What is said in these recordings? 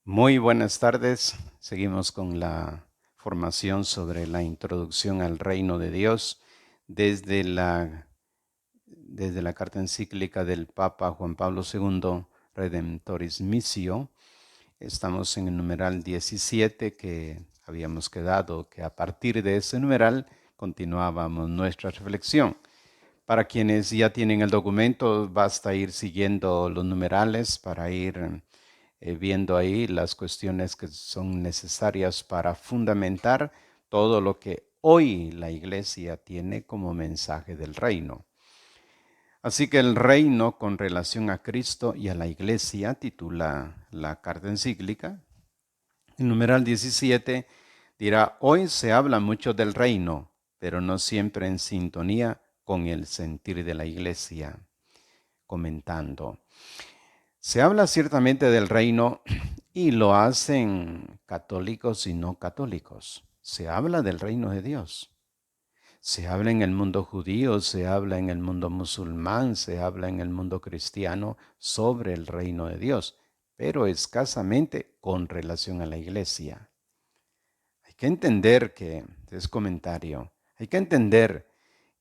Muy buenas tardes. Seguimos con la formación sobre la introducción al reino de Dios desde la carta encíclica del Papa Juan Pablo II, Redemptoris Missio. Estamos en el numeral 17 que habíamos quedado, que a partir de ese numeral continuábamos nuestra reflexión. Para quienes ya tienen el documento, basta ir siguiendo los numerales para ir viendo ahí las cuestiones que son necesarias para fundamentar todo lo que hoy la Iglesia tiene como mensaje del reino. Así que el reino con relación a Cristo y a la Iglesia titula la carta encíclica. El numeral 17 dirá: hoy se habla mucho del reino, pero no siempre en sintonía con el sentir de la Iglesia. Comentando: se habla ciertamente del reino y lo hacen católicos y no católicos. Se habla del reino de Dios. Se habla en el mundo judío, se habla en el mundo musulmán, se habla en el mundo cristiano sobre el reino de Dios, pero escasamente con relación a la iglesia. Hay que entender que, es comentario, hay que entender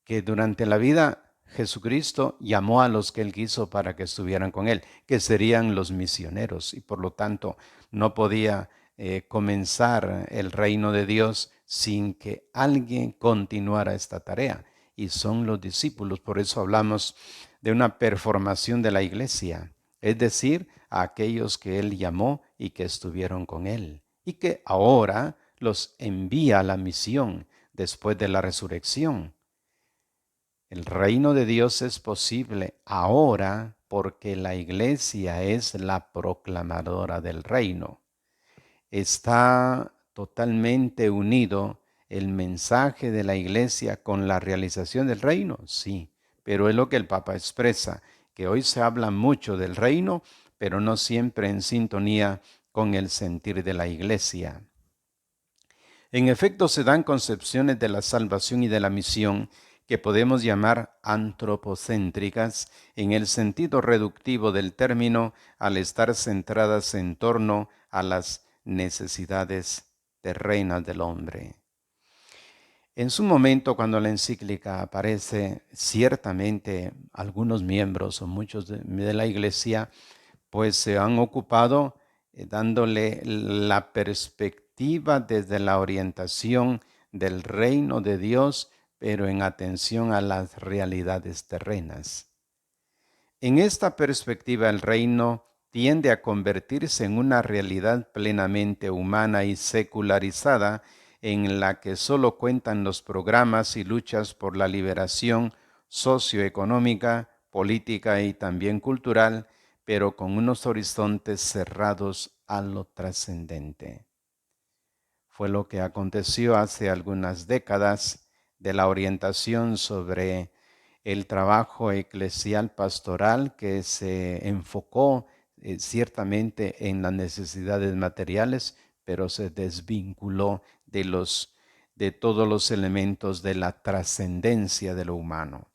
que durante la vida Jesucristo llamó a los que él quiso para que estuvieran con él, que serían los misioneros, y por lo tanto no podía comenzar el reino de Dios sin que alguien continuara esta tarea, y son los discípulos. Por eso hablamos de una performación de la iglesia, es decir, a aquellos que él llamó y que estuvieron con él, y que ahora los envía a la misión después de la resurrección. El reino de Dios es posible ahora porque la iglesia es la proclamadora del reino. Está totalmente unido el mensaje de la iglesia con la realización del reino, sí, pero es lo que el Papa expresa, que hoy se habla mucho del reino, pero no siempre en sintonía con el sentir de la iglesia. En efecto, se dan concepciones de la salvación y de la misión que podemos llamar antropocéntricas en el sentido reductivo del término, al estar centradas en torno a las necesidades terrenas del hombre. En su momento, cuando la encíclica aparece, ciertamente algunos miembros o muchos de la Iglesia pues se han ocupado dándole la perspectiva desde la orientación del reino de Dios, pero en atención a las realidades terrenas. En esta perspectiva, el reino tiende a convertirse en una realidad plenamente humana y secularizada, en la que solo cuentan los programas y luchas por la liberación socioeconómica, política y también cultural, pero con unos horizontes cerrados a lo trascendente. Fue lo que aconteció hace algunas décadas de la orientación sobre el trabajo eclesial pastoral, que se enfocó ciertamente en las necesidades materiales, pero se desvinculó de todos los elementos de la trascendencia de lo humano.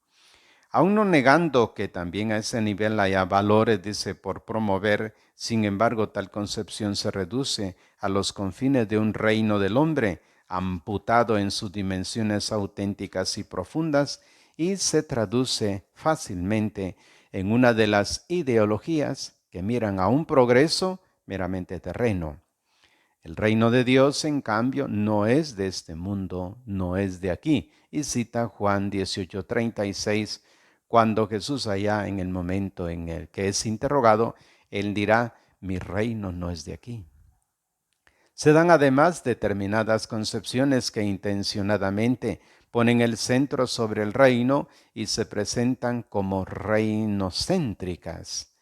Aún no negando que también a ese nivel haya valores, dice, por promover, sin embargo, tal concepción se reduce a los confines de un reino del hombre, amputado en sus dimensiones auténticas y profundas, y se traduce fácilmente en una de las ideologías que miran a un progreso meramente terreno. El reino de Dios, en cambio, no es de este mundo, no es de aquí. Y cita Juan 18:36, cuando Jesús, allá en el momento en el que es interrogado, él dirá: mi reino no es de aquí. Se dan además determinadas concepciones que intencionadamente ponen el centro sobre el reino y se presentan como reinocéntricas,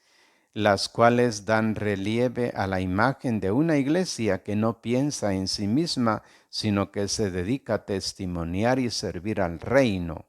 las cuales dan relieve a la imagen de una iglesia que no piensa en sí misma, sino que se dedica a testimoniar y servir al reino.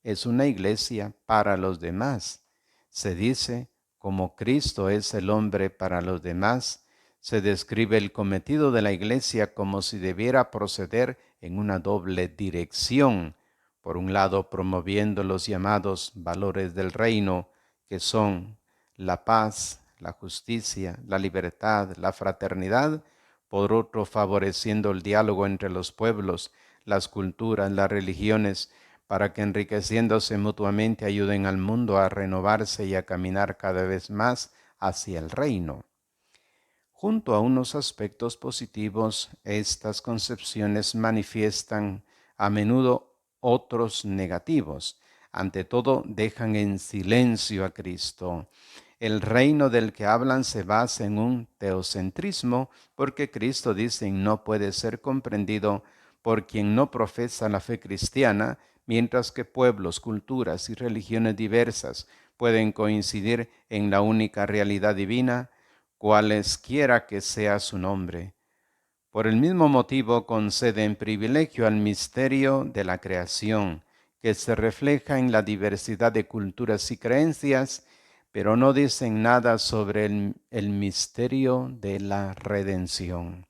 Es una iglesia para los demás. Se dice, como Cristo es el hombre para los demás, se describe el cometido de la iglesia como si debiera proceder en una doble dirección. Por un lado, promoviendo los llamados valores del reino, que son la paz, la justicia, la libertad, la fraternidad, por otro favoreciendo el diálogo entre los pueblos, las culturas, las religiones, para que enriqueciéndose mutuamente ayuden al mundo a renovarse y a caminar cada vez más hacia el reino. Junto a unos aspectos positivos, estas concepciones manifiestan a menudo otros negativos. Ante todo, dejan en silencio a Cristo. El reino del que hablan se basa en un teocentrismo, porque Cristo, dicen, no puede ser comprendido por quien no profesa la fe cristiana, mientras que pueblos, culturas y religiones diversas pueden coincidir en la única realidad divina, cualesquiera que sea su nombre. Por el mismo motivo conceden privilegio al misterio de la creación, que se refleja en la diversidad de culturas y creencias, pero no dicen nada sobre el misterio de la redención.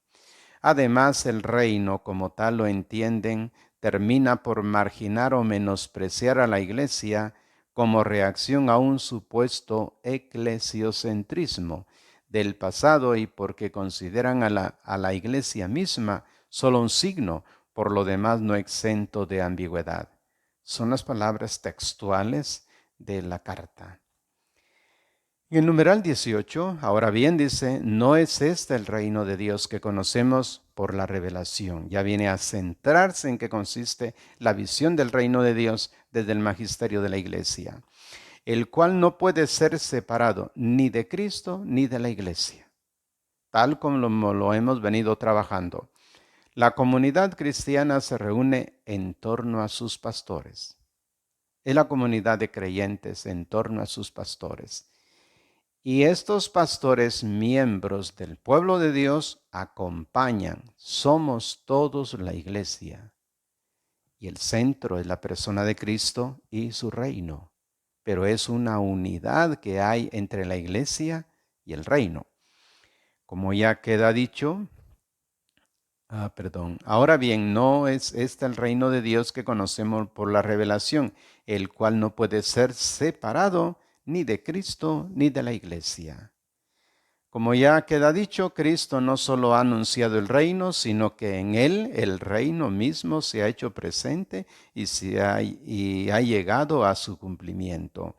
Además, el reino, como tal lo entienden, termina por marginar o menospreciar a la Iglesia como reacción a un supuesto eclesiocentrismo del pasado y porque consideran a la Iglesia misma solo un signo, por lo demás no exento de ambigüedad. Son las palabras textuales de la carta. En el numeral 18, ahora bien, dice, no es este el reino de Dios que conocemos por la revelación. Ya viene a centrarse en qué consiste la visión del reino de Dios desde el magisterio de la Iglesia, el cual no puede ser separado ni de Cristo ni de la Iglesia, tal como lo hemos venido trabajando. La comunidad cristiana se reúne en torno a sus pastores. Es la comunidad de creyentes en torno a sus pastores. Y estos pastores, miembros del pueblo de Dios, acompañan. Somos todos la iglesia. Y el centro es la persona de Cristo y su reino. Pero es una unidad que hay entre la iglesia y el reino. Como ya queda dicho, ahora bien, no es este el reino de Dios que conocemos por la revelación, el cual no puede ser separado ni de Cristo ni de la iglesia. Como ya queda dicho, Cristo no solo ha anunciado el reino, sino que en él el reino mismo se ha hecho presente y ha llegado a su cumplimiento.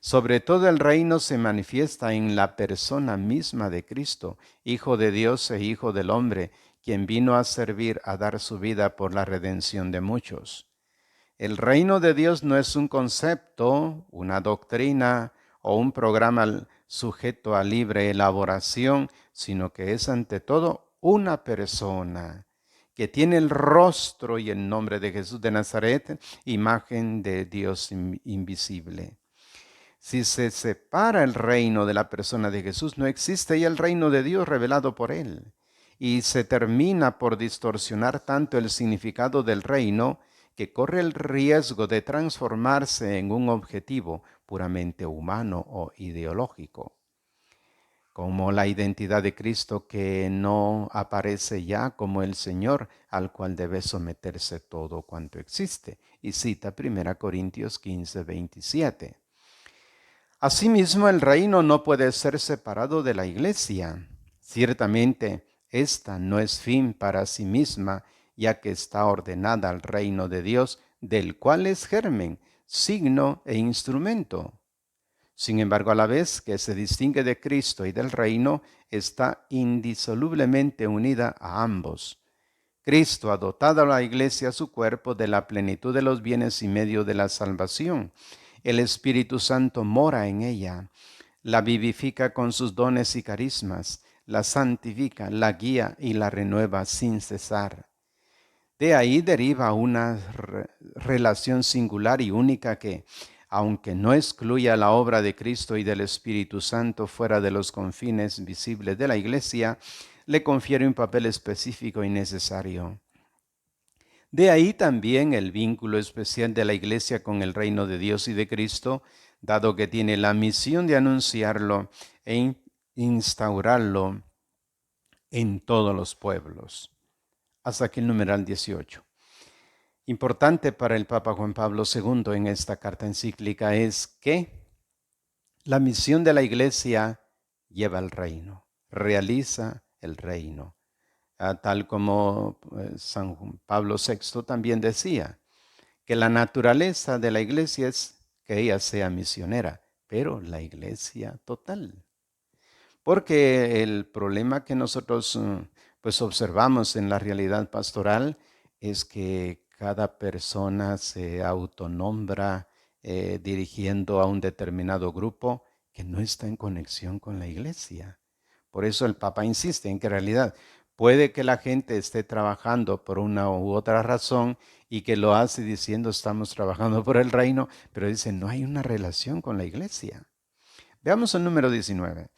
Sobre todo el reino se manifiesta en la persona misma de Cristo, Hijo de Dios e Hijo del hombre, quien vino a servir a dar su vida por la redención de muchos. El reino de Dios no es un concepto, una doctrina o un programa sujeto a libre elaboración, sino que es ante todo una persona que tiene el rostro y el nombre de Jesús de Nazaret, imagen de Dios invisible. Si se separa el reino de la persona de Jesús, no existe ya el reino de Dios revelado por él. Y se termina por distorsionar tanto el significado del reino que corre el riesgo de transformarse en un objetivo puramente humano o ideológico, como la identidad de Cristo que no aparece ya como el Señor al cual debe someterse todo cuanto existe. Y cita 1 Corintios 15, 27. Asimismo, el reino no puede ser separado de la iglesia. Ciertamente, esta no es fin para sí misma, ya que está ordenada al reino de Dios, del cual es germen, signo e instrumento. Sin embargo, a la vez que se distingue de Cristo y del reino, está indisolublemente unida a ambos. Cristo ha dotado a la iglesia, su cuerpo, de la plenitud de los bienes y medio de la salvación. El Espíritu Santo mora en ella, la vivifica con sus dones y carismas, la santifica, la guía y la renueva sin cesar. De ahí deriva una relación singular y única que, aunque no excluya la obra de Cristo y del Espíritu Santo fuera de los confines visibles de la Iglesia, le confiere un papel específico y necesario. De ahí también el vínculo especial de la Iglesia con el reino de Dios y de Cristo, dado que tiene la misión de anunciarlo e instaurarlo en todos los pueblos. Hasta aquí el numeral 18. Importante para el Papa Juan Pablo II en esta carta encíclica es que la misión de la Iglesia lleva el reino, realiza el reino. Tal como San Pablo VI también decía, que la naturaleza de la iglesia es que ella sea misionera, pero la iglesia total. Porque el problema que nosotros pues observamos en la realidad pastoral es que cada persona se autonombra dirigiendo a un determinado grupo que no está en conexión con la iglesia. Por eso el Papa insiste en que en realidad puede que la gente esté trabajando por una u otra razón y que lo hace diciendo estamos trabajando por el reino, pero dice no hay una relación con la iglesia. Veamos el número 19.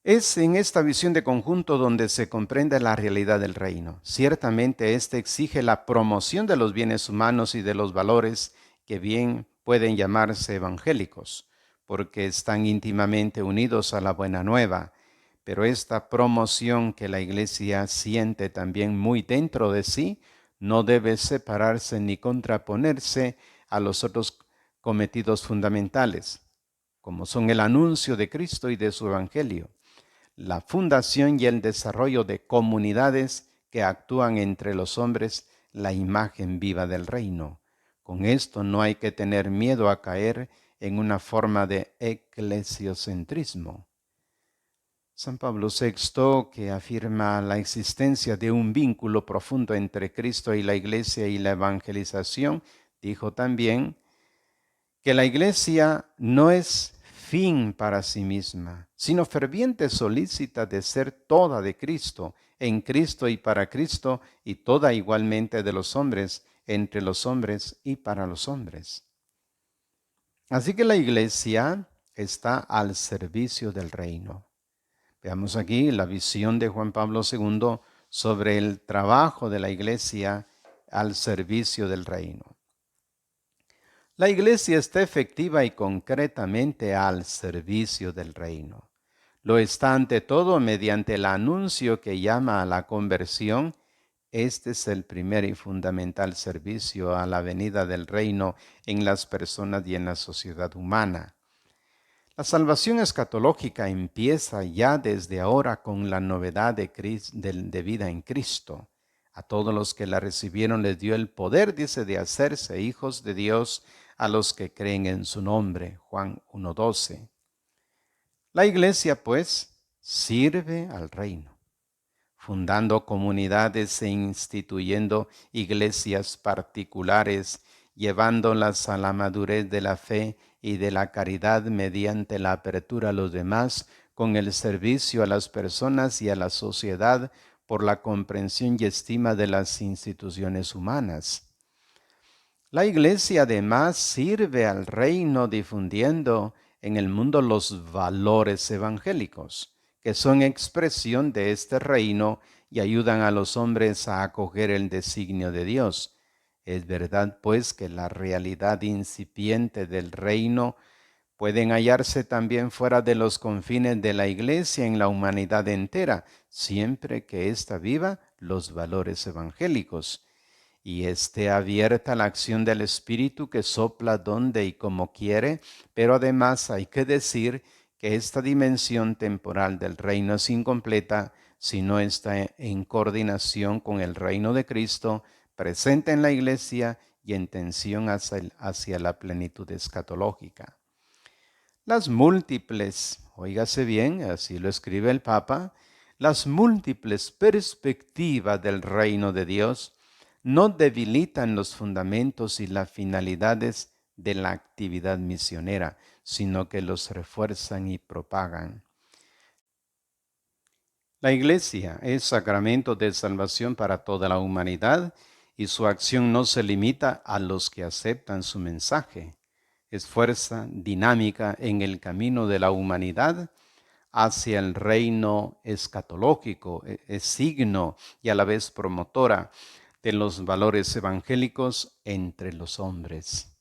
Es en esta visión de conjunto donde se comprende la realidad del reino. Ciertamente éste exige la promoción de los bienes humanos y de los valores que bien pueden llamarse evangélicos, porque están íntimamente unidos a la buena nueva. Pero esta promoción que la Iglesia siente también muy dentro de sí no debe separarse ni contraponerse a los otros cometidos fundamentales, como son el anuncio de Cristo y de su Evangelio, la fundación y el desarrollo de comunidades que actúan entre los hombres la imagen viva del reino. Con esto no hay que tener miedo a caer en una forma de eclesiocentrismo. San Pablo VI, que afirma la existencia de un vínculo profundo entre Cristo y la Iglesia y la evangelización, dijo también que la Iglesia no es fin para sí misma, sino ferviente solícita de ser toda de Cristo, en Cristo y para Cristo, y toda igualmente de los hombres, entre los hombres y para los hombres. Así que la Iglesia está al servicio del reino. Veamos aquí la visión de Juan Pablo II sobre el trabajo de la Iglesia al servicio del reino. La iglesia está efectiva y concretamente al servicio del reino. Lo está ante todo mediante el anuncio que llama a la conversión. Este es el primer y fundamental servicio a la venida del reino en las personas y en la sociedad humana. La salvación escatológica empieza ya desde ahora con la novedad de vida en Cristo. A todos los que la recibieron les dio el poder, dice, de hacerse hijos de Dios a los que creen en su nombre. Juan 1:12. La iglesia, pues, sirve al reino, fundando comunidades e instituyendo iglesias particulares, llevándolas a la madurez de la fe y de la caridad mediante la apertura a los demás, con el servicio a las personas y a la sociedad por la comprensión y estima de las instituciones humanas. La iglesia además sirve al reino difundiendo en el mundo los valores evangélicos, que son expresión de este reino y ayudan a los hombres a acoger el designio de Dios. Es verdad, pues, que la realidad incipiente del reino pueden hallarse también fuera de los confines de la iglesia en la humanidad entera, siempre que ésta viva los valores evangélicos y esté abierta a la acción del Espíritu que sopla donde y como quiere, pero además hay que decir que esta dimensión temporal del reino es incompleta si no está en coordinación con el reino de Cristo presente en la iglesia y en tensión hacia la plenitud escatológica. Las múltiples, óigase bien, así lo escribe el Papa, las múltiples perspectivas del reino de Dios no debilitan los fundamentos y las finalidades de la actividad misionera, sino que los refuerzan y propagan. La Iglesia es sacramento de salvación para toda la humanidad y su acción no se limita a los que aceptan su mensaje. Es fuerza dinámica en el camino de la humanidad hacia el reino escatológico, es signo y a la vez promotora de los valores evangélicos entre los hombres.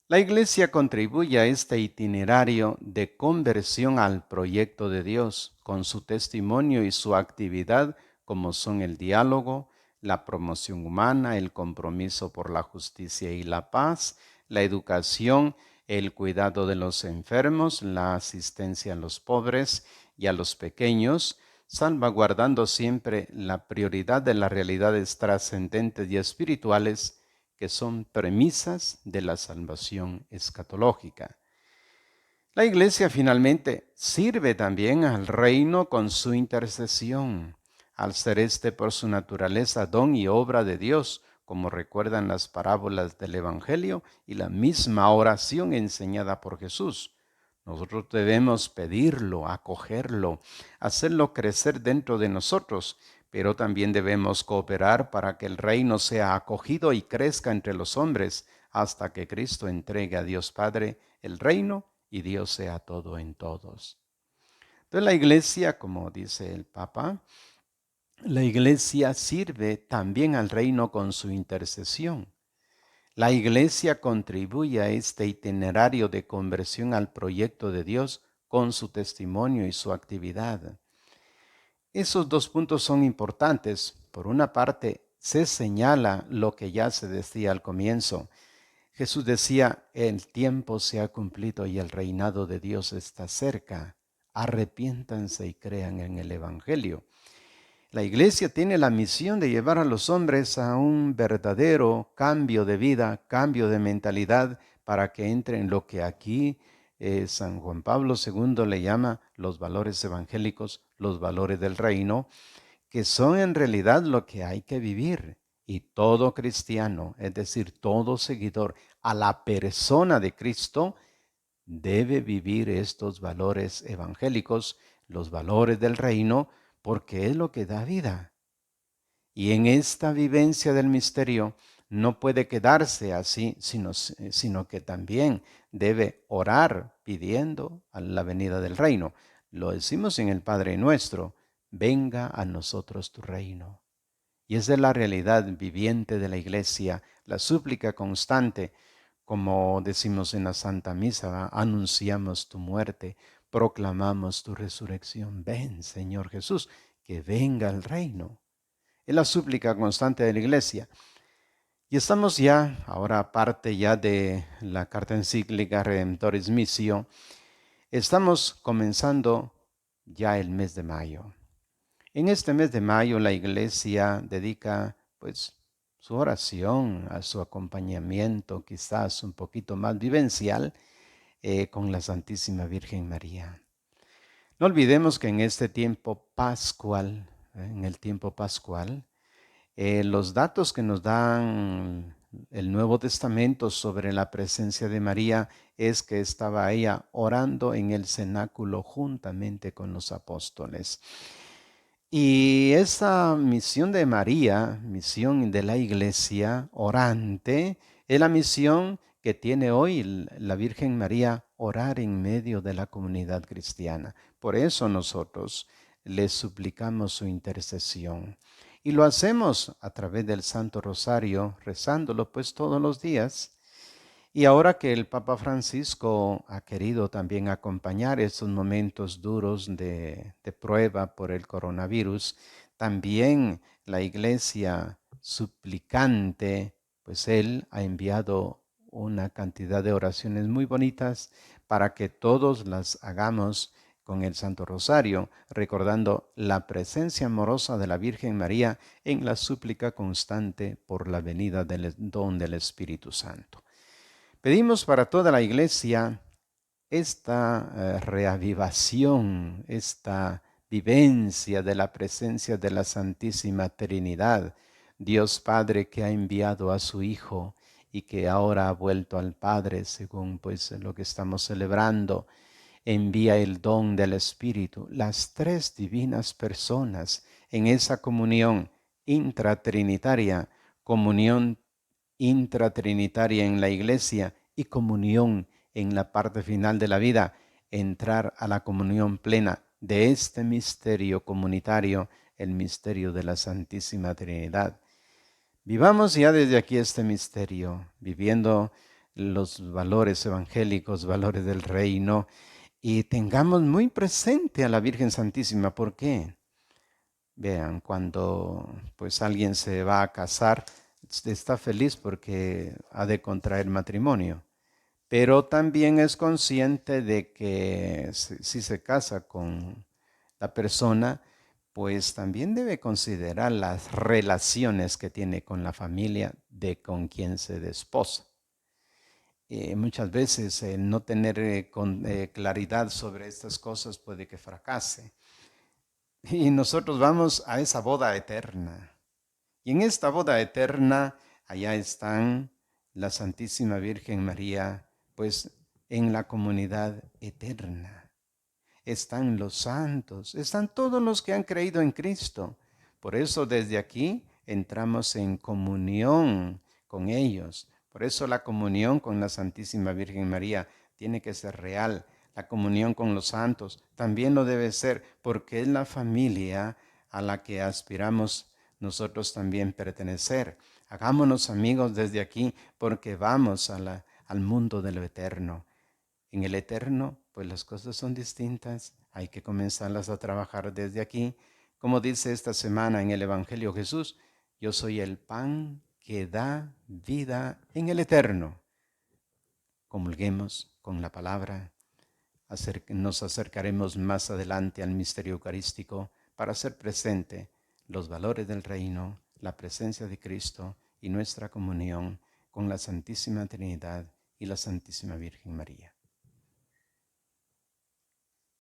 La Iglesia contribuye a este itinerario de conversión al proyecto de Dios con su testimonio y su actividad, como son el diálogo, la promoción humana, el compromiso por la justicia y la paz, la educación el cuidado de los enfermos, la asistencia a los pobres y a los pequeños, salvaguardando siempre la prioridad de las realidades trascendentes y espirituales que son premisas de la salvación escatológica. La Iglesia finalmente sirve también al reino con su intercesión, al ser este por su naturaleza don y obra de Dios, como recuerdan las parábolas del Evangelio y la misma oración enseñada por Jesús. Nosotros debemos pedirlo, acogerlo, hacerlo crecer dentro de nosotros, pero también debemos cooperar para que el reino sea acogido y crezca entre los hombres hasta que Cristo entregue a Dios Padre el reino y Dios sea todo en todos. Entonces la iglesia, como dice el Papa, la iglesia sirve también al reino con su intercesión. La iglesia contribuye a este itinerario de conversión al proyecto de Dios con su testimonio y su actividad. Esos dos puntos son importantes. Por una parte, se señala lo que ya se decía al comienzo. Jesús decía, el tiempo se ha cumplido y el reinado de Dios está cerca. Arrepiéntanse y crean en el Evangelio. La iglesia tiene la misión de llevar a los hombres a un verdadero cambio de vida, cambio de mentalidad, para que entren en lo que aquí San Juan Pablo II le llama los valores evangélicos, los valores del reino, que son en realidad lo que hay que vivir. Y todo cristiano, es decir, todo seguidor a la persona de Cristo, debe vivir estos valores evangélicos, los valores del reino, porque es lo que da vida. Y en esta vivencia del misterio no puede quedarse así, sino que también debe orar pidiendo a la venida del reino. Lo decimos en el Padre Nuestro, venga a nosotros tu reino. Y esa es la realidad viviente de la iglesia, la súplica constante, como decimos en la Santa Misa, ¿va? Anunciamos tu muerte, proclamamos tu resurrección. Ven, Señor Jesús, que venga el reino. Es la súplica constante de la iglesia. Y estamos ya, ahora parte ya de la carta encíclica Redemptoris Missio, estamos comenzando ya el mes de mayo. En este mes de mayo la iglesia dedica pues su oración a su acompañamiento quizás un poquito más vivencial con la Santísima Virgen María. No olvidemos que en este tiempo pascual, en el tiempo pascual, los datos que nos dan el Nuevo Testamento sobre la presencia de María es que estaba ella orando en el cenáculo juntamente con los apóstoles. Y esa misión de María, misión de la iglesia orante, es la misión que tiene hoy la Virgen María, orar en medio de la comunidad cristiana. Por eso nosotros le suplicamos su intercesión. Y lo hacemos a través del Santo Rosario, rezándolo pues todos los días. Y ahora que el Papa Francisco ha querido también acompañar estos momentos duros de prueba por el coronavirus, también la iglesia suplicante, pues él ha enviado una cantidad de oraciones muy bonitas para que todos las hagamos con el Santo Rosario, recordando la presencia amorosa de la Virgen María en la súplica constante por la venida del don del Espíritu Santo. Pedimos para toda la iglesia esta reavivación, esta vivencia de la presencia de la Santísima Trinidad, Dios Padre que ha enviado a su Hijo y que ahora ha vuelto al Padre, según pues lo que estamos celebrando, envía el don del Espíritu, las tres divinas personas en esa comunión intratrinitaria, comunión intratrinitaria en la iglesia y comunión en la parte final de la vida, entrar a la comunión plena de este misterio comunitario, el misterio de la Santísima Trinidad. Vivamos ya desde aquí este misterio, viviendo los valores evangélicos, valores del reino, y tengamos muy presente a la Virgen Santísima. ¿Por qué? Vean, cuando pues alguien se va a casar, está feliz porque ha de contraer matrimonio. pero también es consciente de que si se casa con la persona, pues también debe considerar las relaciones que tiene con la familia de con quien se desposa. Muchas veces el no tener claridad sobre estas cosas puede que fracase. Y nosotros vamos a esa boda eterna. Y en esta boda eterna, allá están la Santísima Virgen María, pues en la comunidad eterna. Están los santos, están todos los que han creído en Cristo. Por eso desde aquí entramos en comunión con ellos. Por eso la comunión con la Santísima Virgen María tiene que ser real. La comunión con los santos también lo debe ser, porque es la familia a la que aspiramos nosotros también pertenecer. Hagámonos amigos desde aquí, porque vamos al mundo de lo eterno. En el eterno, pues las cosas son distintas. Hay que comenzarlas a trabajar desde aquí. Como dice esta semana en el Evangelio Jesús, yo soy el pan que da vida en el eterno. Comulguemos con la palabra. Nos acercaremos más adelante al misterio eucarístico para hacer presente los valores del reino, la presencia de Cristo y nuestra comunión con la Santísima Trinidad y la Santísima Virgen María.